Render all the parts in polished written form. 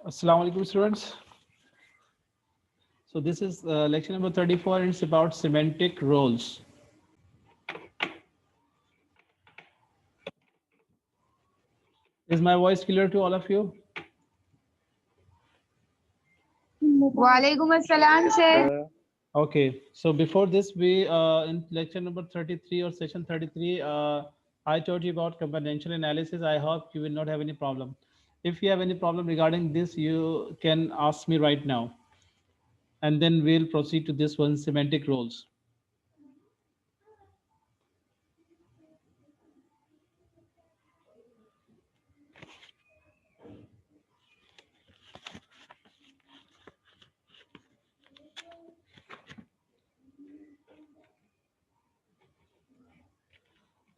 Assalamu alaikum, students. So this is lecture number 34 and it's about semantic roles. Is my voice clear to all of you? वालेकुम अस्सलाम sir. Okay, so before this, we in lecture number 33 or session 33, I told you about componential analysis. I hope you will not have any problem. If you have any problem regarding this, you can ask me right now, and then we'll proceed to this one, semantic roles.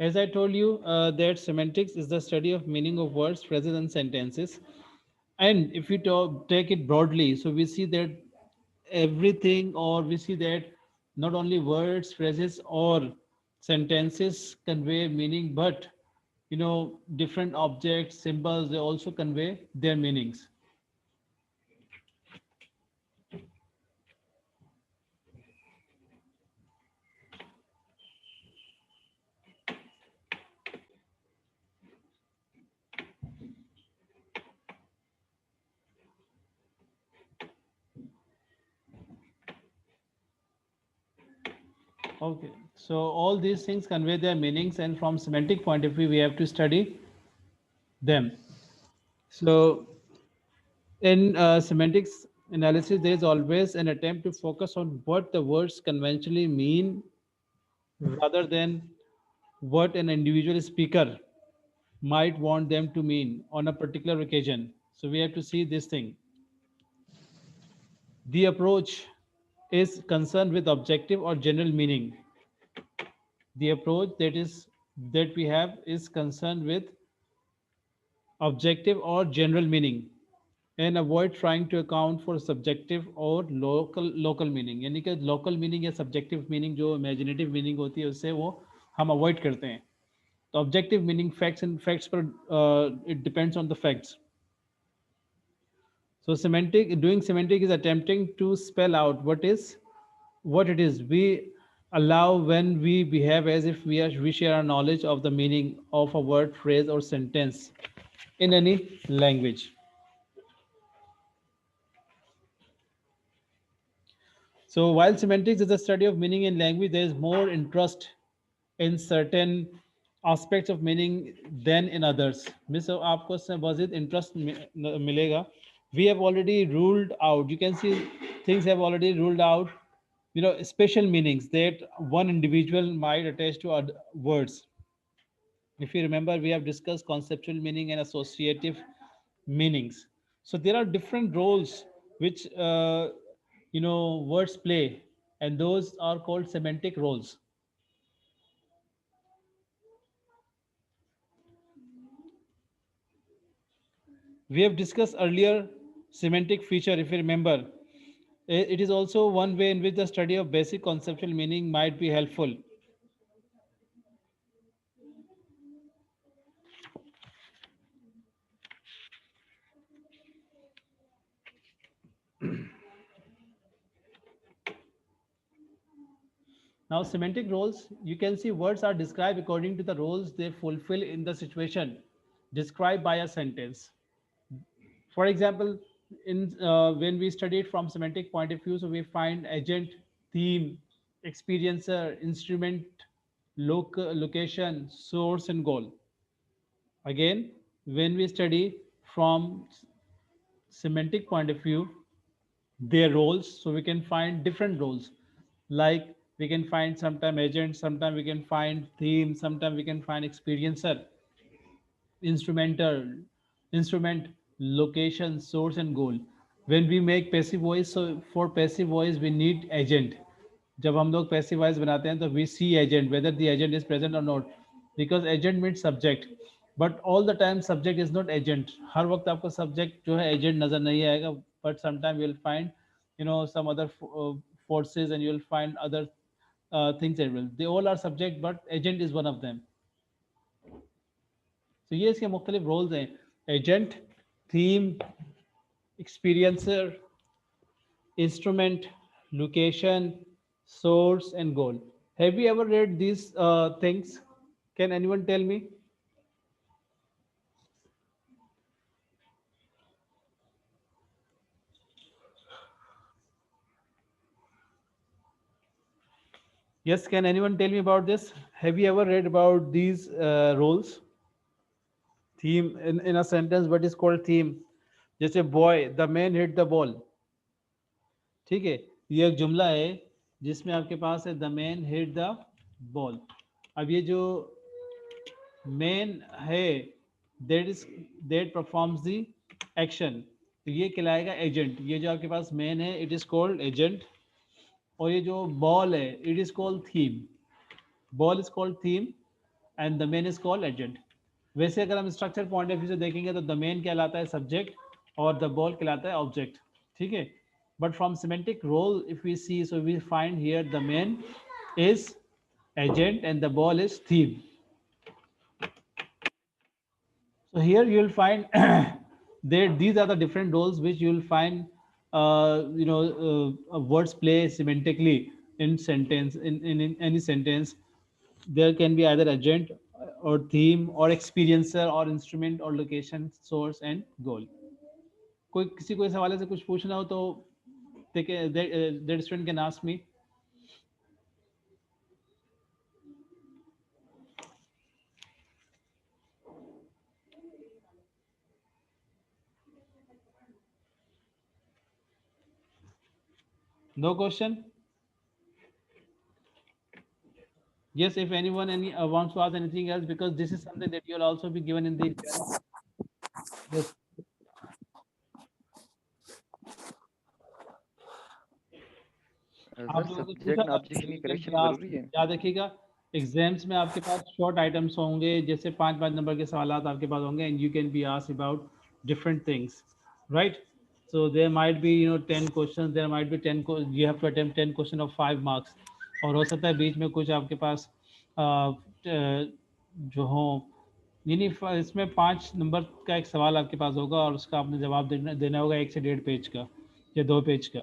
As I told you, that semantics is the study of meaning of words, phrases, and sentences. And if we take it broadly, so we see that everything, or we see that not only words, phrases, or sentences convey meaning, but different objects, symbols, they also convey their meanings. Okay, so all these things convey their meanings, and from semantic point of view, we have to study them. So in semantics analysis, there is always an attempt to focus on what the words conventionally mean rather than what an individual speaker might want them to mean on a particular occasion. So we have to see this thing. The approach is concerned with objective or general meaning. The approach that we have is concerned with objective or general meaning, and avoid trying to account for subjective or local meaning. यानी कि local meaning या subjective meaning जो imaginative meaning होती है उससे वो हम avoid करते हैं. तो objective meaning facts and facts पर it depends on the facts. So semantic is attempting to spell out what it is we allow when we behave as if we share our knowledge of the meaning of a word, phrase, or sentence in any language. So while semantics is the study of meaning in language, there is more interest in certain aspects of meaning than in others. Miss, आपको इसमें मज़ीद interest मिलेगा. We have already ruled out. You can see things have already ruled out. Special meanings that one individual might attach to other words. If you remember, we have discussed conceptual meaning and associative meanings. So there are different roles which words play, and those are called semantic roles. We have discussed earlier semantic feature, if you remember. It is also one way in which the study of basic conceptual meaning might be helpful. Now, semantic roles, you can see words are described according to the roles they fulfill in the situation described by a sentence. For example, in when we study it from semantic point of view, so we find agent, theme, experiencer, instrument, location, source, and goal. Again, when we study from semantic point of view, their roles, so we can find different roles, like we can find sometime agent, sometime we can find theme, sometime we can find experiencer, instrumental, instrument, location, source, and goal. When we make passive voice, so for passive voice we need agent. जब हम लोग passive voice बनाते हैं तो we see agent, whether the agent is present or not, because agent means subject. But all the time subject is not agent. हर वक्त आपको subject जो है agent नजर नहीं आएगा, but sometime you'll find some other forces, and you'll find other things as well. They all are subject, but agent is one of them. तो ये इसके मुख्तलिफ रोल्स हैं: agent, theme, experiencer, instrument, location, source, and goal. Have you ever read these things? Can anyone tell me? Yes, can anyone tell me about this? Have you ever read about these roles? Theme in a sentence, what is called theme? जैसे boy, the man hit the ball. ठीक है, ये एक जुमला है जिसमें आपके पास है the man hit the ball. अब ये जो मैन है that is that performs the action, तो ये कहलाएगा एजेंट. ये जो आपके पास मैन है इट इज कॉल्ड एजेंट. और ये जो बॉल है it is called theme. Ball is called theme and the man is called agent. वैसे अगर हम स्ट्रक्चर पॉइंट ऑफ व्यू से देखेंगे तो द मैन कहलाता है सब्जेक्ट और द बॉल कहलाता है ऑब्जेक्ट. ठीक है, but from semantic role if we see, so we find here the man is agent and the ball is theme. So here you will find that these are the different roles which you will find words play semantically in sentence, in any sentence. There can be either agent or theme or experiencer or instrument or location, source and goal. कोई किसी को इस हवाले से कुछ पूछना हो तो that student can ask me. No question? Yes, if anyone wants to ask anything else, because this is something that you'll also be given in the exam. Yes. आप लोगों को सब्जेक्ट ऑब्जेक्ट की करेक्शन जरूरी है. याद रखिएगा, exams में आपके पास शॉर्ट आइटम्स होंगे, जैसे 5-5 नंबर के सवाल आपके पास होंगे and you can be asked about different things, right? So there might be 10 questions, there might be 10 you have to attempt 10 question of 5 marks. और हो सकता है बीच में कुछ आपके पास जो हो यानी इसमें 5 नंबर का एक सवाल आपके पास होगा और उसका आपने जवाब देना होगा 1 से 1.5 पेज का या 2 पेज का.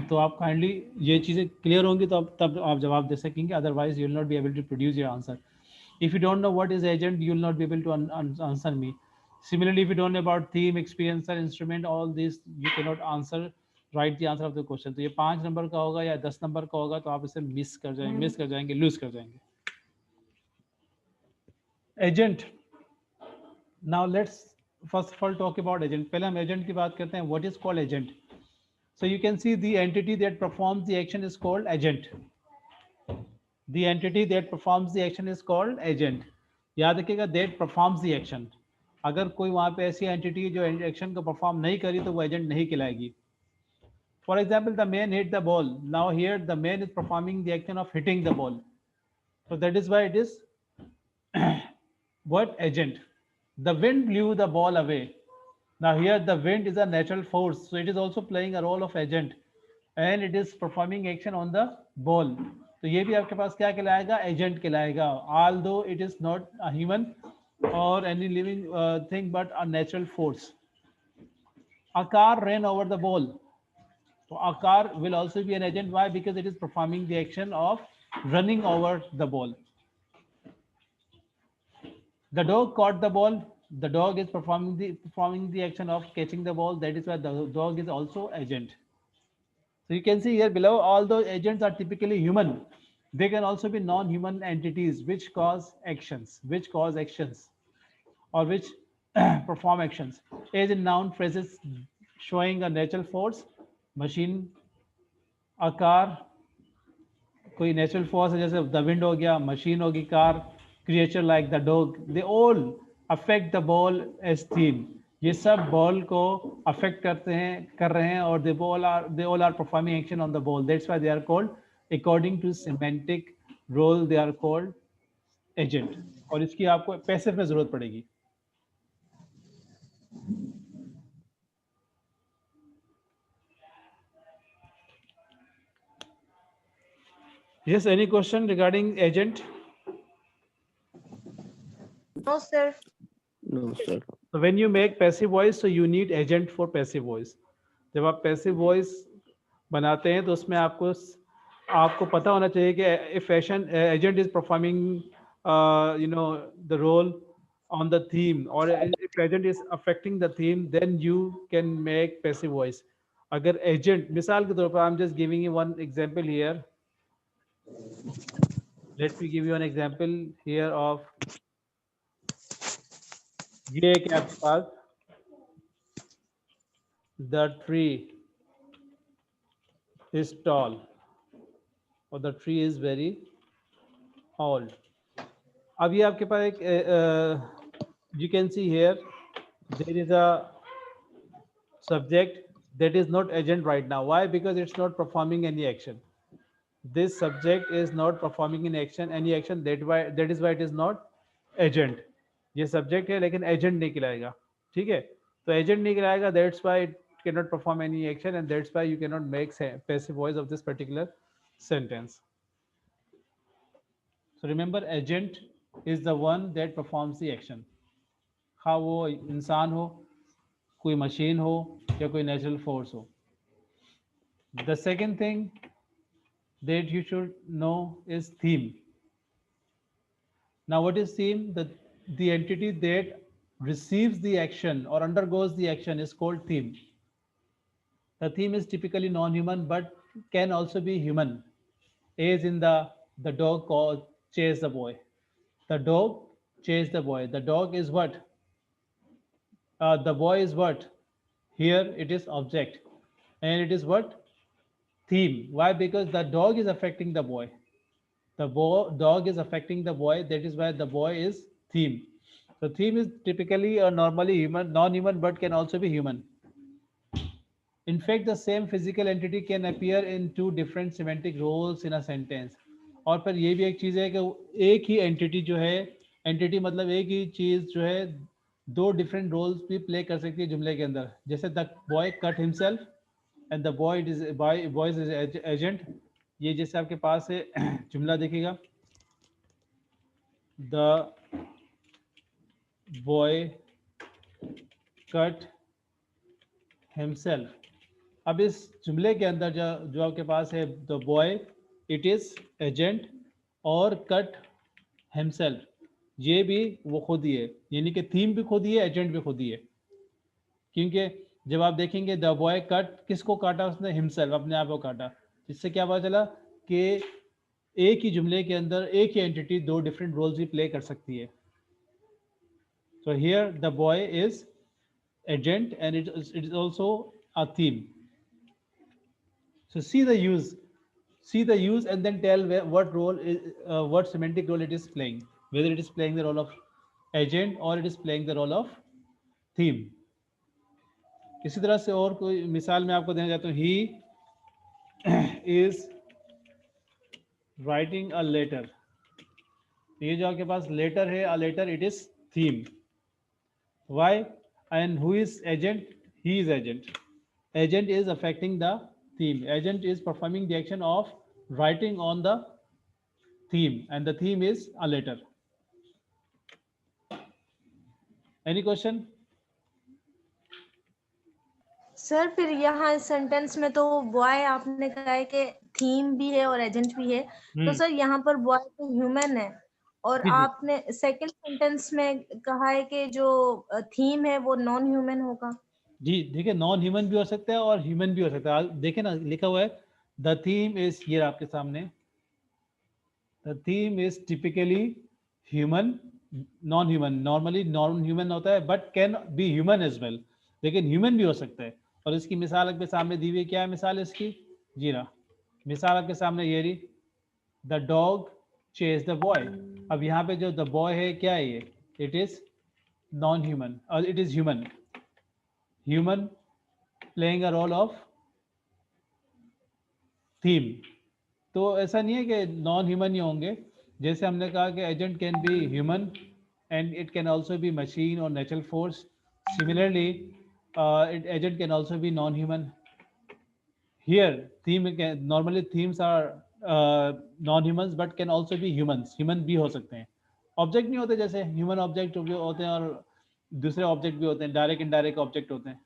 तो आप काइंडली ये चीज़ें क्लियर होंगी तो तब आप जवाब दे सकेंगे, otherwise you will not be able to produce your answer. If you don't know what is agent, you will not be able to answer me. Similarly, if you don't know about theme, experiencer, instrument, all these, you cannot write the answer of the question. तो ये 5 number का होगा या 10 number का होगा तो आप इसे मिस कर जाएंगे, लूज कर जाएंगे. Agent. Now let's first of all talk about agent. पहले हम agent की बात करते हैं. What is called agent? So you can see the entity that performs the action is called agent. The entity that performs the action is called agent. याद रखिएगा, that performs the action. अगर कोई वहां पे ऐसी एंटिटी जो action को perform नहीं करी तो वो एजेंट नहीं कहलाएगी. For example, the man hit the ball. Now here the man is performing the action of hitting the ball. So that is why it is what agent. The wind blew the ball away. Now here the wind is a natural force, so it is also playing a role of agent and it is performing action on the ball. तो ये भी आपके पास क्या कहलाएगा? Agent कहलाएगा. Although it is not a human or any living thing but a natural force. A car ran over the ball. So a car will also be an agent. Why? Because it is performing the action of running over the ball. The dog caught the ball. The dog is performing the action of catching the ball. That is why the dog is also agent. So you can see here below, although agents are typically human, they can also be non-human entities which cause actions, or which perform actions. As in noun phrases showing a natural force, machine, a car, कोई natural force है जैसे the wind हो गया, machine होगी, car, creature like the dog, they all affect the ball as theme. ये सब ball को affect कर रहे हैं और they all are performing action on the ball. That's why they are called, according to semantic role, they are called agent. और इसकी आपको पैसिव में जरूरत पड़ेगी. Yes, any question regarding agent? No, sir. No, sir. So when you make passive voice, so you need agent for passive voice. जब आप passive voice बनाते हैं तो उसमें आपको पता होना चाहिए कि if agent is performing the role on the theme, or if agent is affecting the theme, then you can make passive voice. अगर agent, मिसाल के तौर पर I'm just giving you one example here. Let me give you an example here of ये एक आपके पास the tree is tall or the tree is very old. अब ये आपके पास एक you can see here there is a subject that is not agent right now. Why? Because it's not performing any action. This subject is not performing any action, that is why it is not agent. ये subject है लेकिन agent नहीं खिलाएगा, ठीक है? तो agent नहीं खिलाएगा, that's why it cannot perform any action, and that's why you cannot make passive voice of this particular sentence. So remember, agent is the one that performs the action. हाँ वो इंसान हो, कोई मशीन हो या कोई नेचुरल फोर्स हो. The second thing that you should know is theme. Now what is theme? The entity that receives the action or undergoes the action is called theme. The theme is typically non-human but can also be human, as in the dog called chase the boy. The dog chased the boy. The dog is what? The boy is what? Here it is object, and it is what? Theme. Why? Because the dog is affecting the boy. The dog is affecting the boy. That is why the boy is theme. So theme is typically or normally human, non-human, but can also be human. In fact, the same physical entity can appear in two different semantic roles in a sentence. और फिर ये भी एक चीज़ है कि एक ही entity जो है, एंटिटी मतलब एक ही चीज़ जो है दो डिफरेंट रोल्स भी प्ले कर सकती है जुमले के अंदर. जैसे the boy cut himself and the boy is agent. ये जैसे आपके पास है जुमला देखिएगा, द बॉय कट हिमसेल्फ. अब इस जुमले के अंदर जो आपके पास है the boy, it is agent, और कट हिमसेल्फ ये भी वो खुद ही है, यानी कि थीम भी खुद ही है, एजेंट भी खुद ही है. क्योंकि जब आप देखेंगे द बॉय कट, किसको काटा उसने? हिमसेल्फ, अपने आप को काटा. इससे क्या पता चला कि एक ही जुमले के अंदर एक ही एंटिटी दो डिफरेंट रोल्स भी प्ले कर सकती है. So here the boy is agent and it is also a theme. So see the use and then tell what role is, what semantic role it is playing, whether it is playing the role of agent or it is playing the role of theme. इसी तरह से और कोई मिसाल मैं आपको देना चाहता हूँ. he is writing a letter. ये जो आपके पास लेटर है, a letter, it is theme. Why? And who is agent? He is agent. Agent is affecting the theme. Agent is performing the action of writing on the theme, and the theme is a letter. Any question? Sir फिर यहाँ sentence में तो boy आपने कहा है कि theme भी है और एजेंट भी है, तो सर यहाँ पर बॉय तो ह्यूमन है, और आपने सेकंड सेंटेंस में कहा है कि जो थीम है वो नॉन ह्यूमन होगा. जी देखिए, नॉन ह्यूमन भी हो सकता है और ह्यूमन भी हो सकता है. देखे ना, लिखा हुआ है द थीम इज, हियर आपके सामने, the theme is typically human, non human. Normally non human होता है but can be human as well, लेकिन ह्यूमन भी हो सकता है. और इसकी मिसाल आपके सामने दी हुई, क्या है मिसाल इसकी? जी रहा, मिसाल आपके सामने ये रही, the dog chase the boy. अब यहाँ पे जो द बॉय है क्या है ये? इट इज नॉन ह्यूमन और it is human. Human playing a role of theme. तो ऐसा नहीं है कि नॉन ह्यूमन ही होंगे. जैसे हमने कहा कि agent can be human and it can also be machine और natural force. Similarly agent can also be non human. Here theme, normally themes are non humans but can also be humans. Human भी हो सकते हैं. Object नहीं होते, जैसे human object भी होते हैं और दूसरे ऑब्जेक्ट भी होते हैं, डायरेक्ट इनडायरेक्ट ऑब्जेक्ट होते हैं.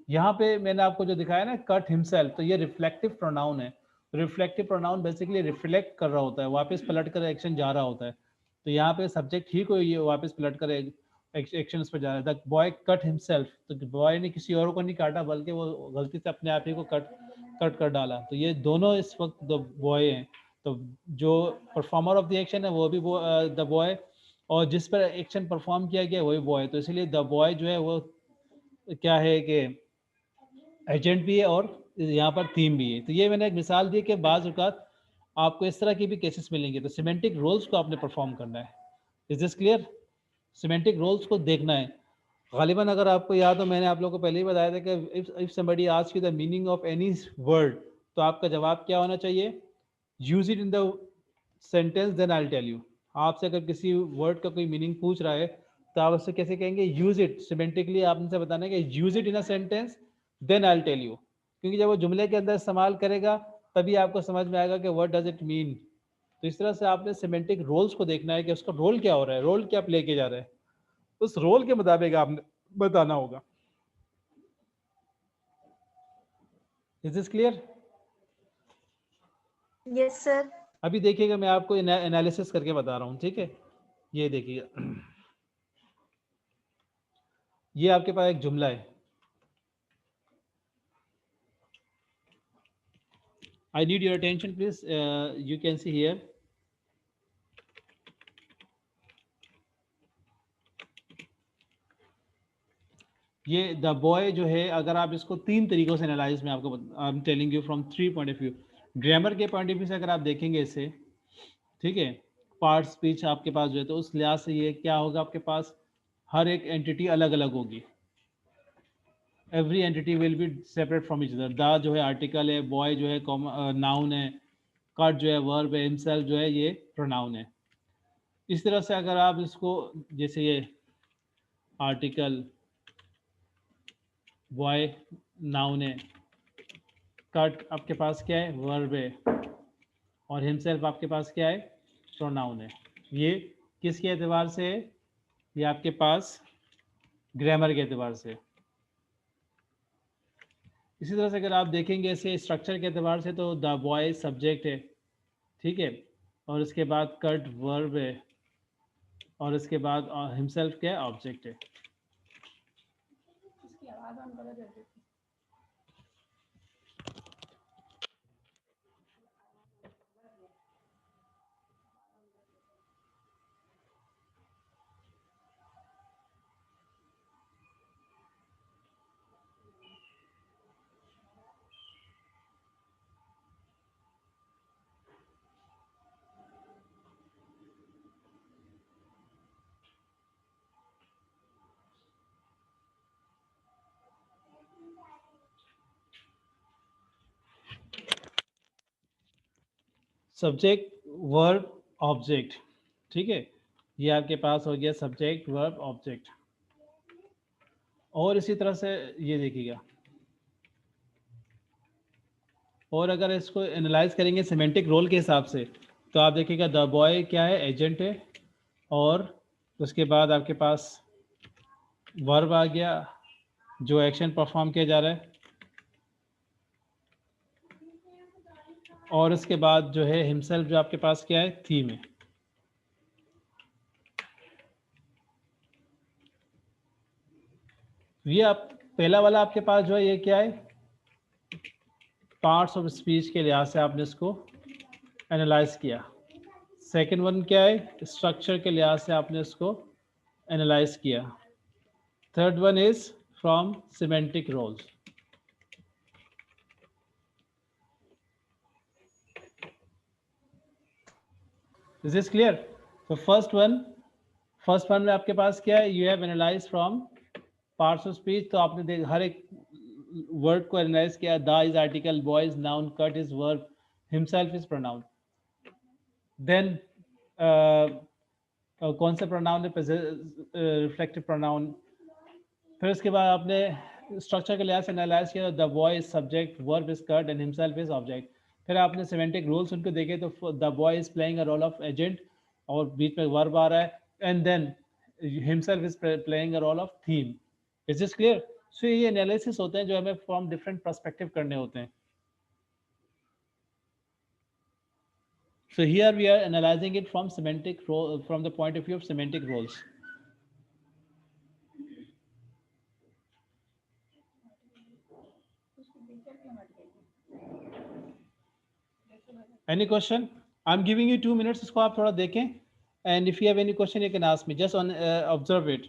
यहाँ पे मैंने आपको जो दिखाया ना कट हिमसेल्फ, तो ये रिफ्लेक्टिव प्रोनाउन है। रिफ्लेक्टिव प्रोनाउन बेसिकली रिफ्लेक्ट कर रहा होता है, वापस पलट कर एक्शन जा रहा होता है। तो यहाँ पे सब्जेक्ट ही को ये वापस पलट कर एक्शन पर जा रहा है। द बॉय कट हिमसेल्फ, तो बॉय ने किसी और को नहीं काटा बल्कि वो गलती से अपने आप ही को कट कर डाला। तो ये दोनों इस वक्त द बॉय हैं। तो जो परफॉर्मर ऑफ द एक्शन है वो भी द बॉय, और जिस पर एक्शन परफॉर्म किया गया वही बॉय। तो इसलिए द बॉय जो है वो क्या है कि एजेंट भी है और यहाँ पर थीम भी है। तो ये मैंने एक मिसाल दी कि बाज़ औक़ात आपको इस तरह की भी केसेस मिलेंगे। तो सिमेंटिक रोल्स को आपने परफॉर्म करना है। Is this clear? Semantic roles को देखना है। गालिबन अगर आपको याद हो, मैंने आप लोगों को पहले ही बताया था कि if somebody asks you the meaning of any word, तो आपका जवाब क्या होना चाहिए? Use it in the sentence then I will tell you. आपसे अगर किसी वर्ड का कोई मीनिंग पूछ रहा है तो आप उससे कैसे कहेंगे? Use it. सिमेंटिकली आपने बताना है कि use it in a sentence then I will tell you, क्योंकि जब वो जुमले के अंदर इस्तेमाल करेगा तभी आपको समझ में आएगा कि व्हाट डज इट मीन। तो इस तरह से आपने सिमेंटिक रोल्स को देखना है कि उसका रोल क्या हो रहा है, रोल क्या प्ले किया जा रहा है, उस रोल के मुताबिक आपने बताना होगा। Is this clear? Yes sir. अभी देखिएगा, मैं आपको एनालिसिस करके बता रहा हूँ, ठीक है? ये देखिएगा, ये आपके पास एक जुमला है। I need your attention, please. You can see here. ये द बॉय जो है, अगर आप इसको 3 तरीकों से एनालाइज में आपको I am telling you from 3 point of view. Grammar के पॉइंट ऑफ व्यू से अगर आप देखेंगे इसे, ठीक है, पार्ट स्पीच आपके पास जो है, तो उस लिहाज से ये क्या होगा, आपके पास हर एक एंटिटी अलग अलग होगी। Every entity will be separate from each other. The जो है आर्टिकल है, बॉय जो है नाउन है, कट जो है वर्ब है, हिमसेल्फ जो है ये प्रोनाउन है। इस तरह से अगर आप इसको, जैसे ये आर्टिकल, बॉय नाउन है, कट आपके पास क्या है, वर्ब है, और हिमसेल्फ आपके पास क्या है, प्रोनाउन है। ये किसके एतबार से है? ये आपके पास ग्रामर के एतबार से। इसी तरह से अगर आप देखेंगे इसे स्ट्रक्चर के एतबार से, तो द बॉय सब्जेक्ट है, ठीक है, और उसके बाद कट वर्ब है, और इसके बाद हिमसेल्फ क्या है, ऑब्जेक्ट है। सब्जेक्ट वर्ब ऑब्जेक्ट, ठीक है, ये आपके पास हो गया सब्जेक्ट वर्ब ऑब्जेक्ट। और इसी तरह से ये देखिएगा, और अगर इसको एनालाइज करेंगे सिमेंटिक रोल के हिसाब से, तो आप देखिएगा द बॉय क्या है, एजेंट है, और उसके बाद आपके पास वर्ब आ गया जो एक्शन परफॉर्म किया जा रहा है, और उसके बाद जो है हिमसेल्फ जो आपके पास क्या है, थीम है। ये आप पहला वाला आपके पास जो है ये क्या है, पार्ट्स ऑफ स्पीच के लिहाज से आपने इसको एनालाइज किया। सेकंड वन क्या है, स्ट्रक्चर के लिहाज से आपने इसको एनालाइज किया। Third one is from semantic roles. Is this clear? तो फर्स्ट वन में आपके पास क्या है, you have analyze from parts of speech. तो आपने हर एक वर्ड को एनालाइज किया। The is article, boy is noun, cut is verb, himself is pronoun. Then कौन सा प्रोनाउन है, रिफ्लेक्टिव प्रोनाउन। फिर उसके बाद आपने स्ट्रक्चर के लिहाज से एनालाइज किया। The boy is subject, verb is cut and himself is object. फिर आपने सिमेंटिक रूल्स उनको देखे, तो the boy is playing a role of agent, और बीच में वर्ब आ रहा है, and then himself is playing a role of theme. Is this clear? So ये एनालिसिस होते हैं जो हमें फ्रॉम डिफरेंट पर्सपेक्टिव करने होते हैं. So here we are analyzing it from from the point of view of semantic roles. Any question? I'm giving you 2 minutes. इसको आप थोड़ा देखें. And if you have any question, you can ask me. Just on observe it.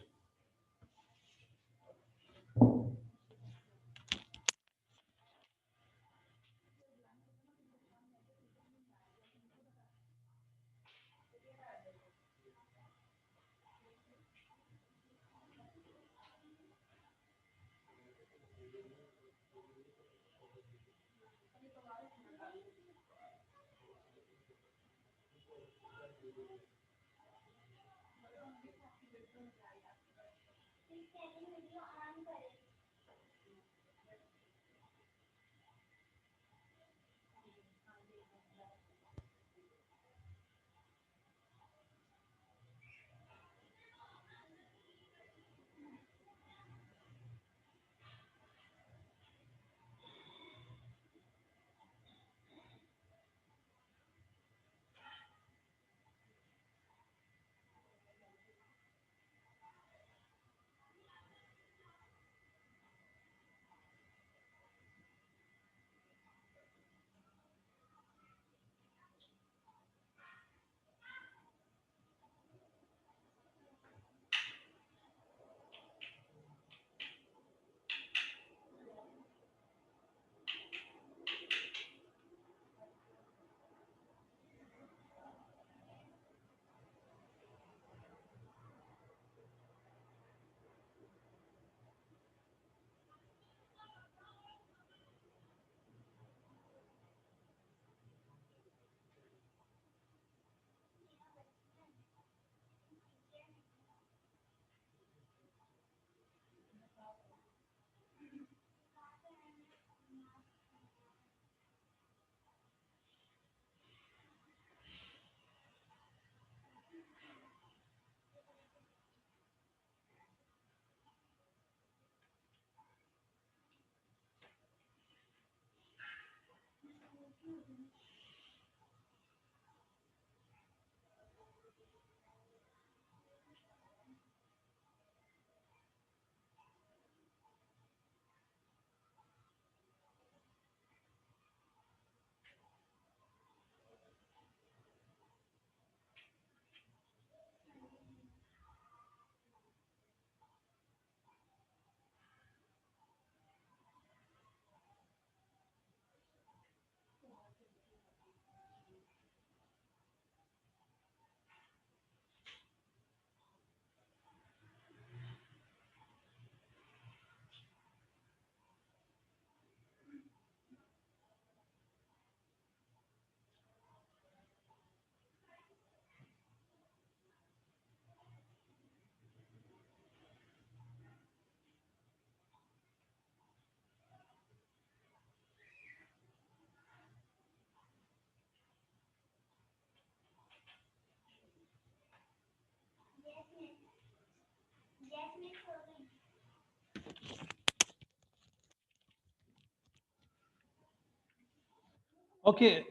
Okay.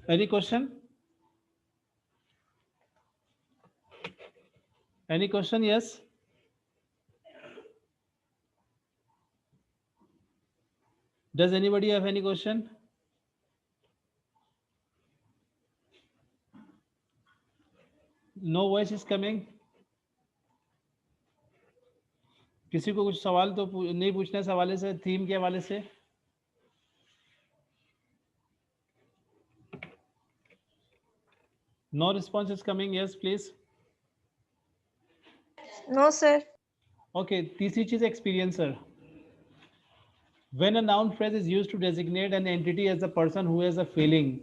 Any question? Any question? Yes. Does anybody have any question? No voice is coming. किसी को कुछ सवाल तो नहीं पूछना इस हवाले से, थीम के हवाले से? No response is coming. Yes, please. No, sir. Okay. तीसरी चीज experiencer. When a noun phrase is used to designate an entity as a person who has a feeling,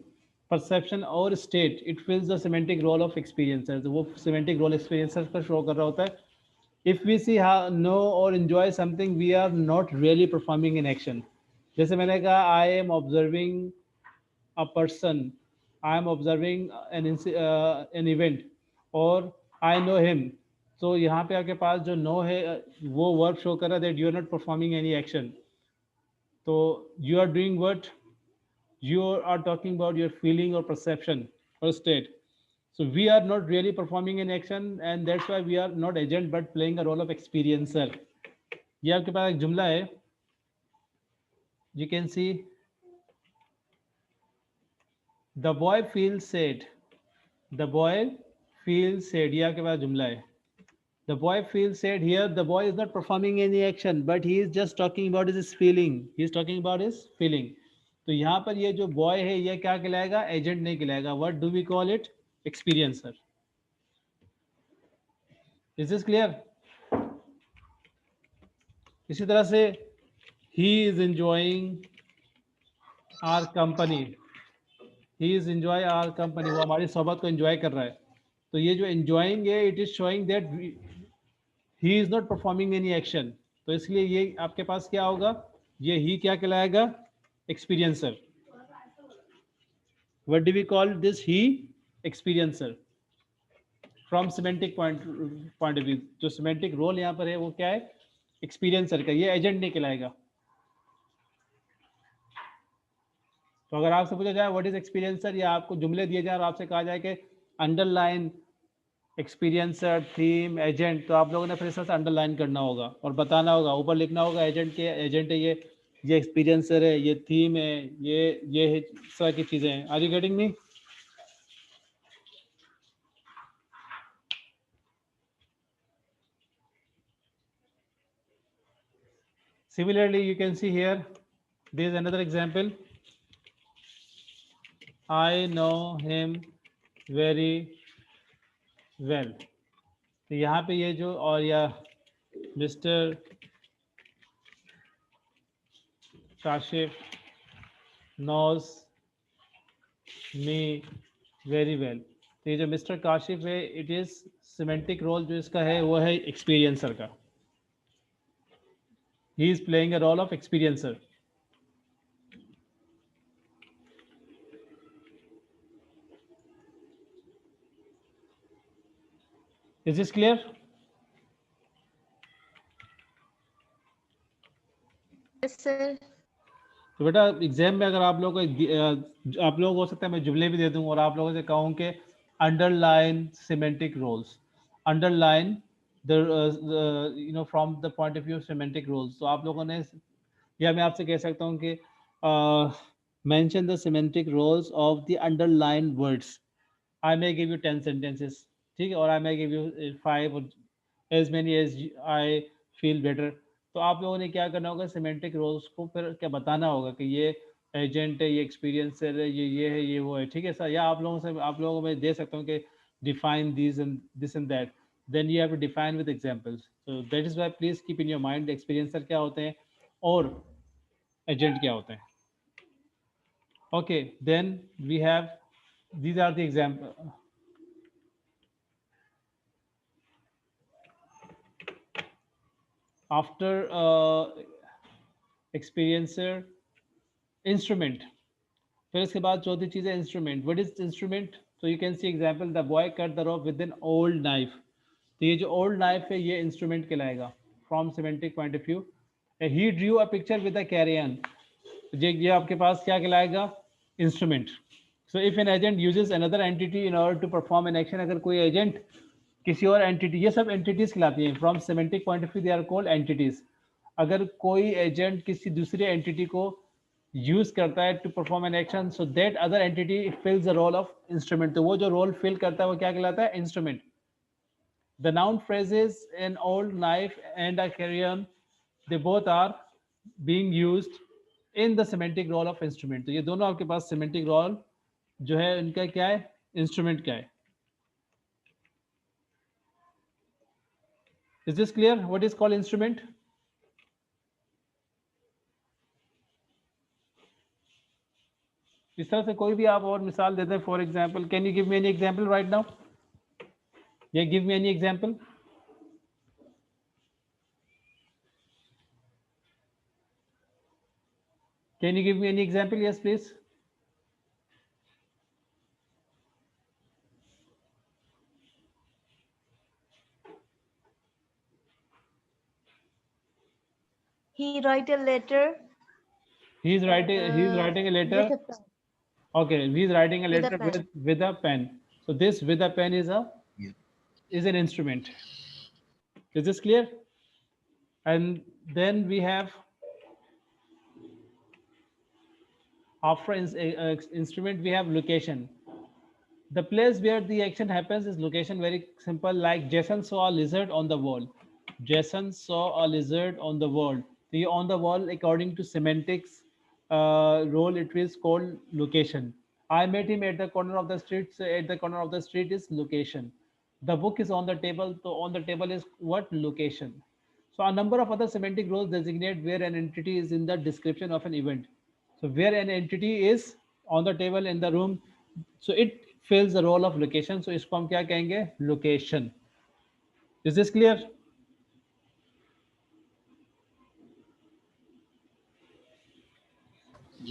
perception or state, it fills the semantic role of experiencer. तो वो semantic role experiencer का show कर रहा होता है. If we see how know or enjoy something, we are not really performing an action. जैसे मैंने कहा, I am observing a person, I am observing an event, or I know him. तो यहाँ पे आपके पास जो नो है वो वर्ब शो कर रहा है that you are not performing any action. तो you are doing what, you are talking about your feeling or perception or state. So we are not really performing an action, and that's why we are not agent but playing a role of experiencer. ये आपके पास एक जुमला है, you can see the boy feels sad. The boy feels sad. ये आपके पास जुमला है. The boy feels sad. Here the boy is not performing any action but he is just talking about his feeling. He is talking about his feeling. तो यहाँ पर ये जो boy है ये क्या कहलाएगा, एजेंट नहीं कहलाएगा. What do we call it, experiencer. Is this clear. इसी तरह से he is enjoying our company. He is enjoy our company, वो हमारी सोबत को एंजॉय कर रहा है. तो ये जो एंजॉइंग है it is showing that he is not performing any action. तो इसलिए ये आपके पास क्या होगा, ये ही क्या कहलाएगा, experiencer. What do we call this he, experiencer. From semantic point of view, जो semantic role यहाँ पर है वो क्या है, experiencer का. ये एजेंट नहीं कहलाएगा. तो अगर आपसे पूछा जाए व्हाट इज एक्सपीरियंसर, या आपको जुमले दिए जाए और आपसे कहा जाए कि अंडरलाइन एक्सपीरियंसर, थीम, एजेंट, तो आप लोगों ने फिर इस तरह से अंडरलाइन करना होगा और बताना होगा, ऊपर लिखना होगा एजेंट के, एजेंट है ये एक्सपीरियंसर है, ये थीम है, ये है, इस तरह की चीज़ें हैं. Are you getting me? Similarly, you can see here, there is another example. I know him very well. तो यहाँ पे ये जो और या mister Kashif knows me very well. तो ये जो मिस्टर काशिफ है इट इज सिमेंटिक रोल जो इसका है वो है एक्सपीरियंसर का. He is playing a role of experiencer. Is this clear? Yes, sir. तो बेटा एग्जाम में अगर आप लोगों को आप लोग हो सकता है मैं जुमले भी दे दूं और आप लोगों से कहूं कि underline semantic roles, underline the you know from the point of view semantic roles. तो आप लोगों ने, या मैं आपसे कह सकता हूं कि mention the semantic roles of the underline words. I may give you 10 sentences, ठीक है, और आई मे गिव यू 5 और as many as I feel better. तो आप लोगों ने क्या करना होगा, सिमेंटिक रोल्स को फिर क्या बताना होगा कि ये एजेंट है, ये एक्सपीरियंसर है, ये है, ये वो है, ठीक है सर. या आप लोगों से, आप लोगों को मैं दे सकता हूँ कि define this and this and that, then you have to define with examples. So that is why please keep in your mind experiencer क्या होते हैं और एजेंट क्या होते हैं. Okay, then we have, these are the example. After experiencer, instrument. फिर इसके बाद चौथी चीज़ है instrument. What is instrument? So you can see example, the boy cut the rope with an old knife. तो ये जो ओल्ड नाइफ है ये इंस्ट्रूमेंट कहलाएगा from semantic point of view. He drew a picture with a crayon. ये आपके पास क्या कहलाएगा, instrument. So if an agent uses another entity in order to perform an action, अगर कोई एजेंट किसी और एंटिटी, ये सब एंटिटीज कहलाती हैं from semantic point of view, they are called entities. अगर कोई एजेंट किसी दूसरे एंटिटी को यूज करता है to perform an action, so that other entity fills the role of instrument. तो वो जो रोल फिल करता है वो क्या कहलाता है, instrument. The noun phrases an old knife and a carrion, they both are being used in the semantic role of instrument. तो ये दोनों आपके पास semantic role जो है इनका क्या है, इंस्ट्रूमेंट क्या है. Is this clear? What is called instrument? इस तरह से कोई भी आप और मिसाल देते हैं. For example, can you give me any example right now? या give me any example. Can you give me any example? Yes, please. he write a letter He's writing a letter. with a pen. Okay, he's writing a With a letter pen. with a pen. So this with a pen is an instrument. Is this clear? And then we have after instrument we have location. The place where the action happens is location. Very simple. Like Jason saw a lizard on the wall. Jason saw a lizard on the wall. The on the wall, according to semantics role, it is called location. I met him at the corner of the street. So at the corner of the street is location. The book is on the table. So on the table is what? Location. So a number of other semantic roles designate where an entity is in the description of an event. So where an entity is on the table in the room, so it fills the role of location. So इसको हम क्या कहेंगे? Location. Is this clear?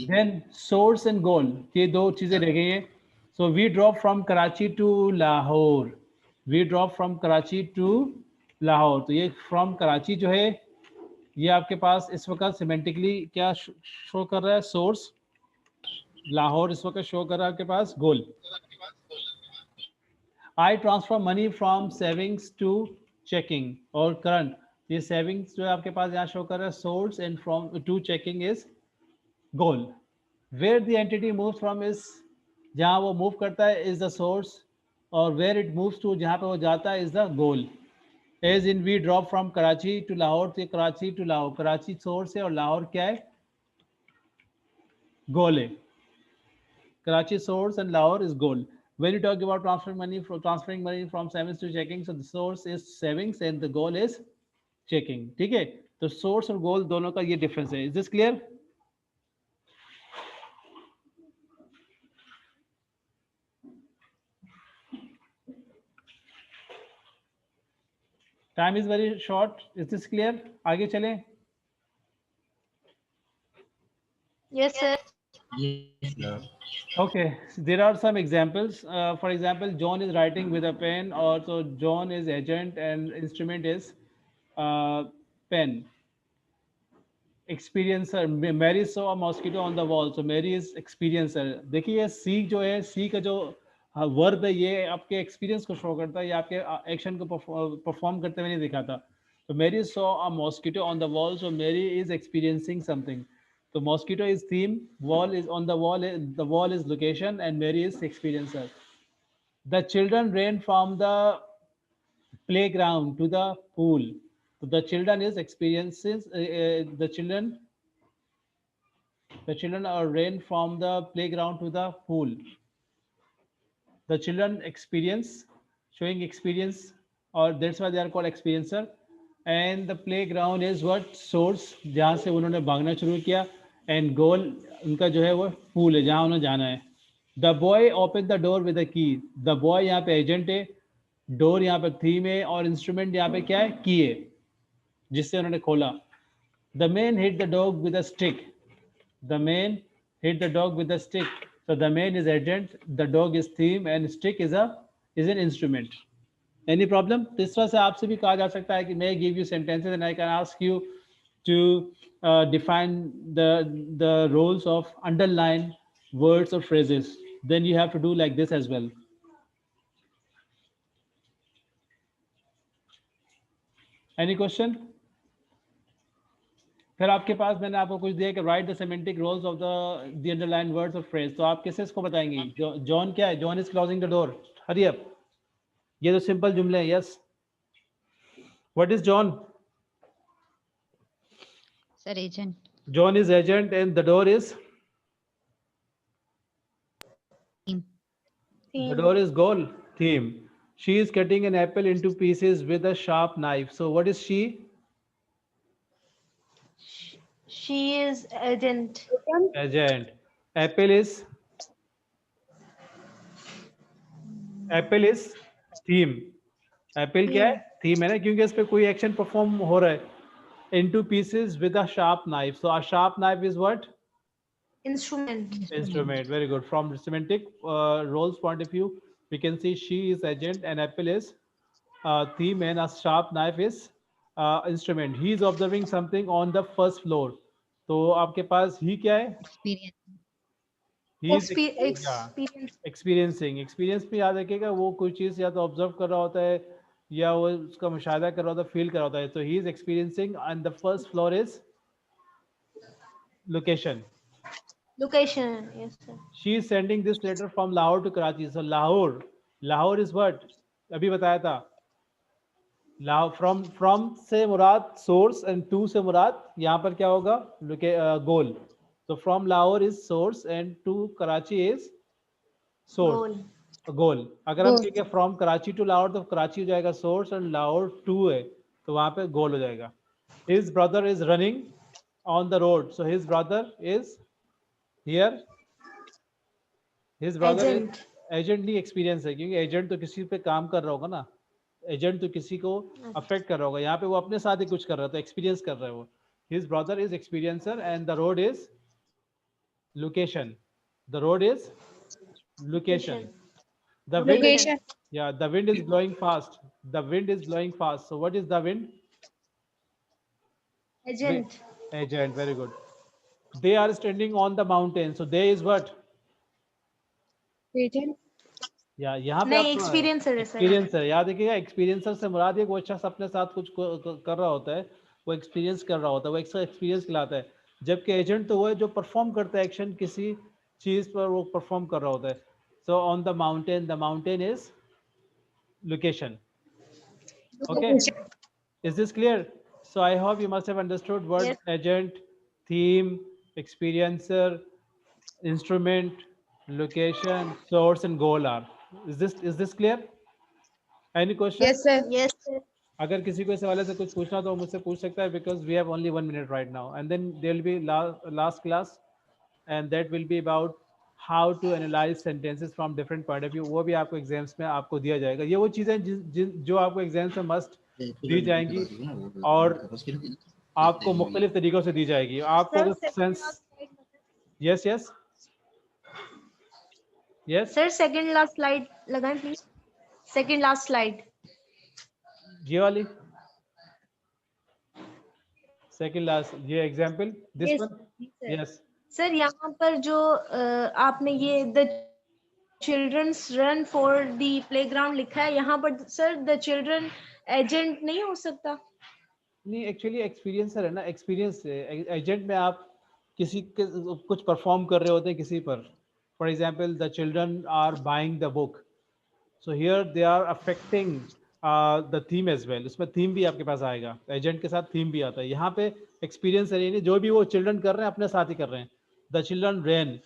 Then source and goal. ये दो चीजें रह गई हैं. So we drop from Karachi to Lahore. We drop from Karachi to Lahore. तो ये from Karachi जो है ये आपके पास इस वक्त सिमेंटिकली क्या शो कर रहा है? सोर्स. लाहौर इस वक्त शो कर रहा है आपके पास गोल. I transfer money from savings to checking और current. ये savings जो है आपके पास यहाँ शो कर रहा है source and from to checking is goal. Where the entity moves from is जहाँ वो move करता है is the source और where it moves to जहाँ पे वो जाता है is the goal. As in we drop from Karachi to Lahore. तो Karachi to Lahore. Karachi source है और लाहौर क्या है? Goal है. Karachi source and Lahore is goal. When you talk about transferring money from savings to checking, so the source is savings and the goal is checking. ठीक है? तो source और goal दोनों का ये difference है. Is this clear? Time is very short. Is this clear? आगे चलें. Yes, sir. Yes, sir. Okay, so there are some examples. For example, John is writing with a pen. Also, John is agent and instrument is pen. Experiencer. Mary saw a mosquito on the wall. So Mary is experiencer. देखिए ये C जो है, C का जो verb है ये आपके experience को शो करता है या आपके एक्शन को परफॉर्म करते हुए नहीं दिखाता. तो Mary saw a mosquito on the wall. So Mary is experiencing something. So mosquito is theme, wall is on the wall is location, and Mary is experiencer. The children ran from the playground to the pool. So the children is experiences. The children are ran from the playground to the pool. The children experience, showing experience, or that's why they are called experiencer. And the playground is what? Source, जहाँ से उन्होंने भागना शुरू किया. And goal उनका जो है वो pool है जहाँ उन्हें जाना है. The boy opened the door with a key. The boy यहाँ पे agent है, door यहाँ पे theme है और instrument यहाँ पे क्या है? Key है जिससे उन्होंने खोला. The man hit the dog with a stick. The man hit the dog with a stick. So the man is agent, the dog is theme, and stick is an instrument. Any problem? तो इस तरह से आपसे भी कहा जा सकता है कि may give you sentences and I can ask you to define the roles of underline words or phrases. Then you have to do like this as well. Any question? फिर आपके पास मैंने आपको कुछ दिया कि write the semantic roles of the underlined words or phrase. तो आप किससे इसको बताएंगी? जॉन क्या है? John is closing the door. Hurry up. ये तो सिंपल जुमले हैं. Yes. What is John? Sir, agent. John is agent and the door is? Theme. The door is goal. Theme. She is cutting an apple into pieces with a sharp knife. So what is she? She is agent. Agent. Apple is? Apple is theme. Apple क्या है? Theme है ना क्योंकि इस पे कोई action perform हो रहा है. Into pieces with a sharp knife. So a sharp knife is what? Instrument. Instrument. Very good. From semantic roles point of view, we can see she is agent and apple is theme and a sharp knife is instrument, he is observing something on the first floor. तो आपके पास ही क्या है? Experience. He is experience. Experiencing. Experience में याद रखिएगा वो कोई चीज़ या तो ऑब्जर्व कर रहा होता है या वो उसका मुशाहिदा कर रहा होता है, फील कर रहा होता है। तो he is experiencing and the first floor is location. Location, yes sir. She is sending this letter from Lahore to Karachi. So Lahore, Lahore is what? अभी बताया था, लाहौर फ्रॉम से मुराद सोर्स एंड टू से मुराद यहाँ पर क्या होगा? गोल। तो from Lahore is source and to Karachi is source, goal. Goal. अगर हम कहेंगे फ्रॉम कराची टू लाहौर तो कराची हो जाएगा सोर्स और लाहौर टू है तो वहां पे गोल हो जाएगा। His brother is running on the road. So his brother is here, his brother is agent. एजेंटली एक्सपीरियंस है, क्योंकि एजेंट तो किसी पे काम कर रहा होगा ना, एजेंट तो किसी को अफेक्ट कर रहा होगा। यहाँ पे वो अपने साथ ही कुछ कर रहा है तो एक्सपीरियंस कर रहा है वो। His brother is experiencer and the road is location. The road is location. The wind is, Location. yeah, the wind is blowing fast. The wind is blowing fast. So what is the wind? Agent. Agent, very good. They are standing on the mountain. So they is what? Agent. Yeah, यहाँ पे नहीं, आप experiencer है sir. Experience है। याद रखिएगा experiencer से मुराद है वो शख्स अपने साथ कुछ कर रहा होता है, वो एक्सपीरियंस कर रहा होता है, वो एक्सपीरियंस खिलाता है। जबकि एजेंट तो वो है जो परफॉर्म करता है एक्शन, किसी चीज पर वो परफॉर्म कर रहा होता है। So on the mountain is location. Okay, is this clear? So I hope you must have understood what Yes. agent, theme, experiencer, instrument, location, source and goal are. Is this clear? Any question? Yes, sir. Yes sir. अगर किसी को इस हवाले से कुछ पूछना तो वो मुझसे पूछ सकता है, because we have only 1 minute right now and then there will be last class and that will be about how to analyze sentences from different point of view. वो भी आपको एग्जाम्स में आपको दिया जाएगा। ये वो चीज़ें जो आपको एग्जाम्स में मस्ट दी जाएंगी और आपको मुख्तलिफ तरीक़ों से दी जाएगी। आपको सर, अगर sense, yes yes yes, sir second last slide लगाएं प्लीज। Second last slide. ये वाली सेकंड लास्ट, ये example this one, yes. Sir यहाँ पर जो आपने ये the childrens run for the playground लिखा है, यहाँ पर सर द चिल्ड्रन एजेंट नहीं हो सकता? नहीं, एक्चुअली एक्सपीरियंसर है ना, एक्सपीरियंस एजेंट में आप किसी के कुछ परफॉर्म कर रहे होते हैं किसी पर। For example the children are buying the book, so here they are affecting the theme as well. उसमें थीम भी आपके पास आएगा, एजेंट के साथ थीम भी आता है। यहाँ पे एक्सपीरियंस है, जो भी वो चिल्ड्रन कर रहे हैं अपने साथ ही कर रहे हैं। द चिल्ड्रन रेन,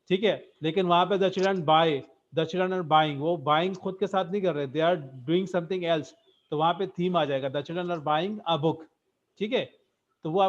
ठीक है, लेकिन वहाँ पे the children buy, the children are buying, वो बाइंग खुद के साथ नहीं कर रहे, they are doing something else. तो वहाँ पे थीम आ जाएगा, the children are buying a book, ठीक है। तो वो